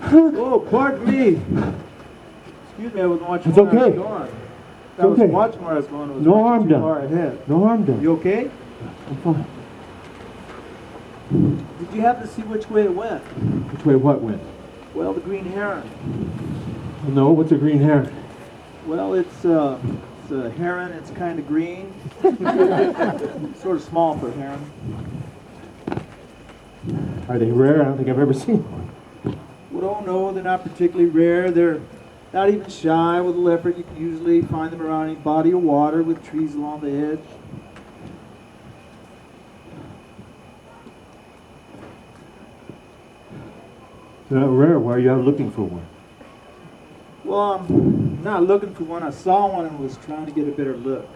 Oh, pardon me. Excuse me, I wasn't watching It's where I was okay. going. It's I was okay. watching where I was going. I was No watching harm too done. far ahead. No harm done. You okay? I'm fine. Did you happen to see which way it went? Which way what went? Well, the green heron. No, what's a green heron? Well, it's a heron. It's kind of green. Sort of small for a heron. Are they rare? I don't think I've ever seen one. Well, no, they're not particularly rare. They're not even shy with a leopard. You can usually find them around any body of water with trees along the edge. They're not rare. Why are you out looking for one? Well, I'm not looking for one. I saw one and was trying to get a better look.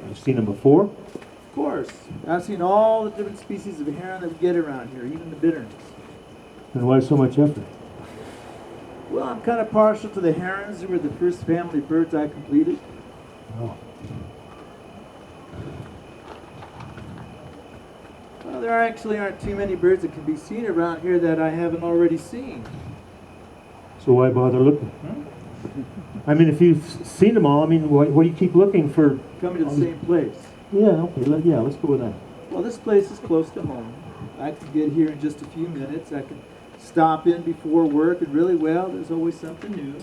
I've seen them before. Of course, I've seen all the different species of heron that we get around here, even the bitterns. Then why so much effort? Well, I'm kind of partial to the herons. They were the first family of birds I completed. Oh. Well, there actually aren't too many birds that can be seen around here that I haven't already seen. So why bother looking? I mean, if you've seen them all, I mean, why do you keep looking for... Coming to the same place. Yeah, okay, let's go with that. Well, this place is close to home. I can get here in just a few minutes. I can stop in before work, and really, well, there's always something new.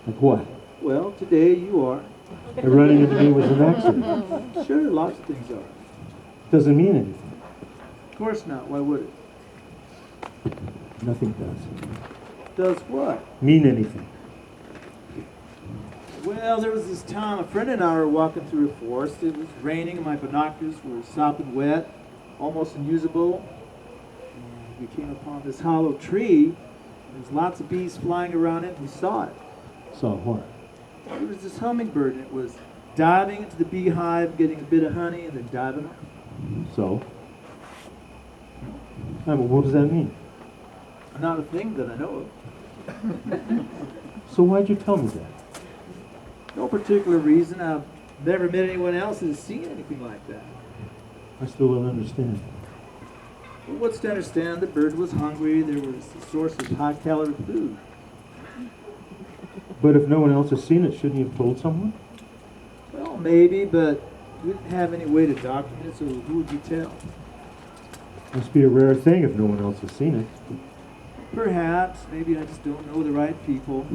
Like what? Well, today you are. And running into me was an accident. Sure, lots of things are. Doesn't mean anything. Of course not. Why would it? Nothing does. Does what? Mean anything. Well, there was this time a friend and I were walking through a forest. It was raining and my binoculars were sopping wet, almost unusable. And we came upon this hollow tree. There was lots of bees flying around it. We saw it. Saw what? There was this hummingbird, and it was diving into the beehive, getting a bit of honey, and then diving up. So? Well, what does that mean? Not a thing that I know of. So why'd you tell me that? No particular reason. I've never met anyone else who's seen anything like that. I still don't understand. Well, what's to understand? The bird was hungry. There was a source of high-calorie food. But if no one else has seen it, shouldn't you have told someone? Well, maybe, but we didn't have any way to document it, so who would you tell? Must be a rare thing if no one else has seen it. Perhaps. Maybe I just don't know the right people.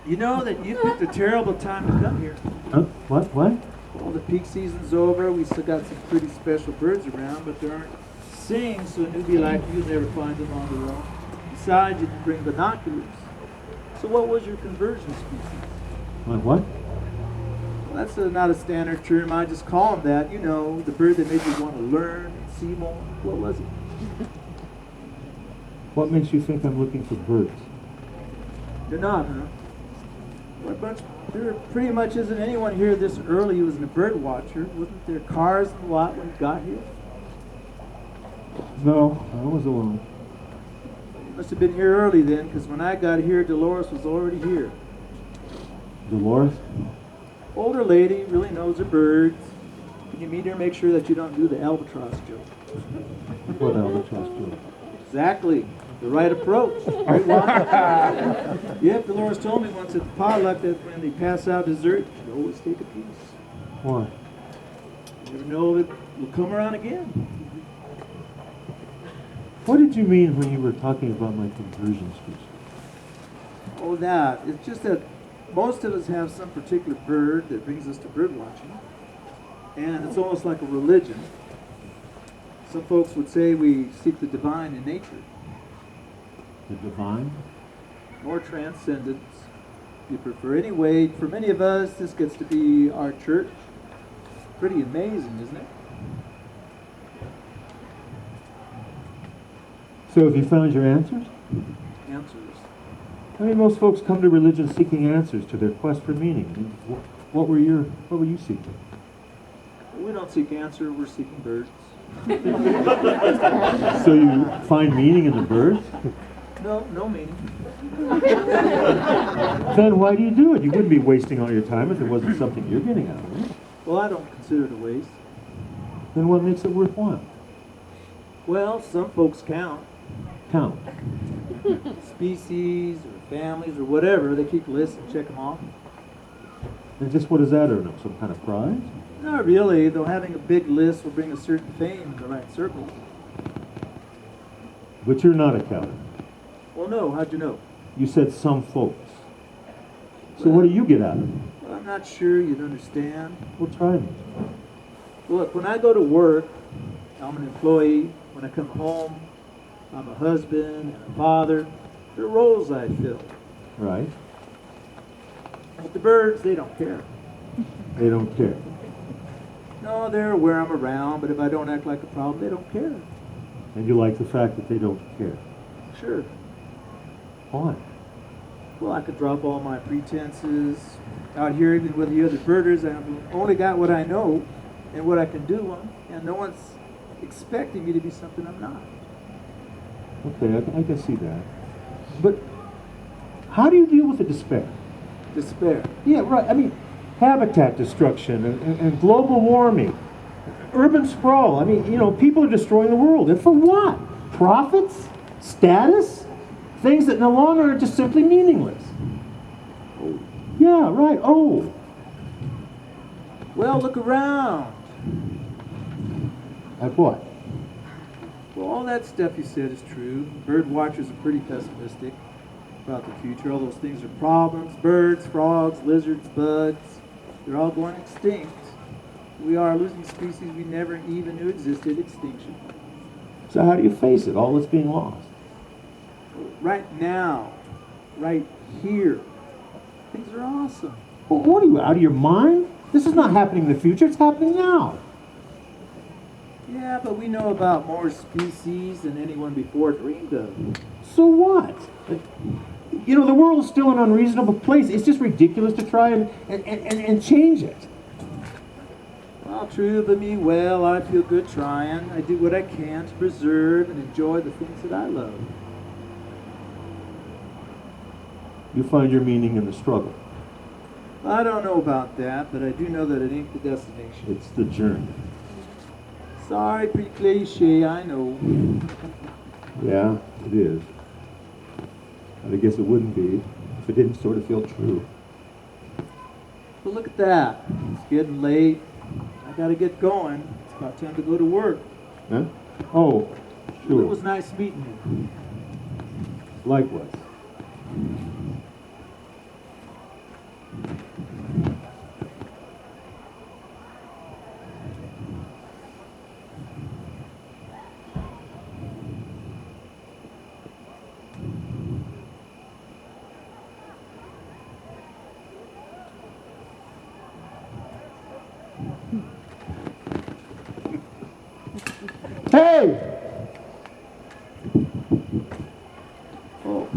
You know that you picked a terrible time to come here. Huh? What? Well, the peak season's over. We still got some pretty special birds around, but there aren't sings, so a newbie like you'll never find them on their own. Besides, you didn't bring binoculars. So what was your conversion species? My what? Well, that's not a standard term. I just call them that. You know, the bird that made you want to learn and see more. What was it? What makes you think I'm looking for birds? You're not, huh? Well, but there pretty much isn't anyone here this early who isn't a bird watcher. Wasn't there cars in the lot when you got here? No, I was alone. You must have been here early then, because when I got here, Dolores was already here. Dolores? Older lady, really knows her birds. When you meet her, make sure that you don't do the albatross joke. What albatross joke? Exactly. The right approach. Right one. Yep, Dolores told me once at the potluck that when they pass out dessert, you should always take a piece. Why? You never know if it will come around again. What did you mean when you were talking about my conversion species? Oh, that. It's just that most of us have some particular bird that brings us to bird watching. And it's almost like a religion. Some folks would say we seek the divine in nature. The divine? More transcendence, if you prefer. Anyway, for many of us, this gets to be our church. Pretty amazing, isn't it? So have you found your answers? Answers. I mean, most folks come to religion seeking answers to their quest for meaning. What were you seeking? We don't seek answer, we're seeking birds. So you find meaning in the birds? No meaning. Then why do you do it? You wouldn't be wasting all your time if it wasn't something you're getting out of it. Well, I don't consider it a waste. Then what makes it worthwhile? Well, some folks count. count? Species or families or whatever, they keep lists and check them off. And just what does that earn them? Some kind of prize? Not really, though having a big list will bring a certain fame in the right circles. But you're not a counter. Well, no, how'd you know? You said some folks. So what do you get out of it? Well, I'm not sure you'd understand. Well, try me. Look, when I go to work, I'm an employee. When I come home, I'm a husband and a father. They're roles I fill. Right? But the birds, they don't care. They don't care. No, they're aware I'm around, but if I don't act like a problem, they don't care. And you like the fact that they don't care. Sure. Why? Well, I could drop all my pretenses. Out here, even with the other birders, I've only got what I know and what I can do, and no one's expecting me to be something I'm not. Okay, I can see that. But how do you deal with the despair? Despair. Yeah, right. I mean, habitat destruction and global warming, urban sprawl. I mean, people are destroying the world. And for what? Profits? Status? Things that no longer are just simply meaningless. Yeah, right. Oh. Well, look around. Like what? Well, all that stuff you said is true. Bird watchers are pretty pessimistic about the future. All those things are problems. Birds, frogs, lizards, bugs, they're all going extinct. We are losing species we never even knew existed. Extinction. So how do you face it? All that's being lost. Right now, right here, things are awesome. Well, what are you, out of your mind? This is not happening in the future. It's happening now. Yeah, but we know about more species than anyone before dreamed of. So what? The world is still an unreasonable place. It's just ridiculous to try and change it. Well, true, but me, well, I feel good trying. I do what I can to preserve and enjoy the things that I love. You find your meaning in the struggle. I don't know about that, but I do know that it ain't the destination. It's the journey. Sorry, pretty cliche, I know. Yeah, it is. But I guess it wouldn't be if it didn't sort of feel true. But look at that. It's getting late. I gotta get going. It's about time to go to work. Huh? Oh, sure. It was nice meeting you. Likewise. Hey! Oh.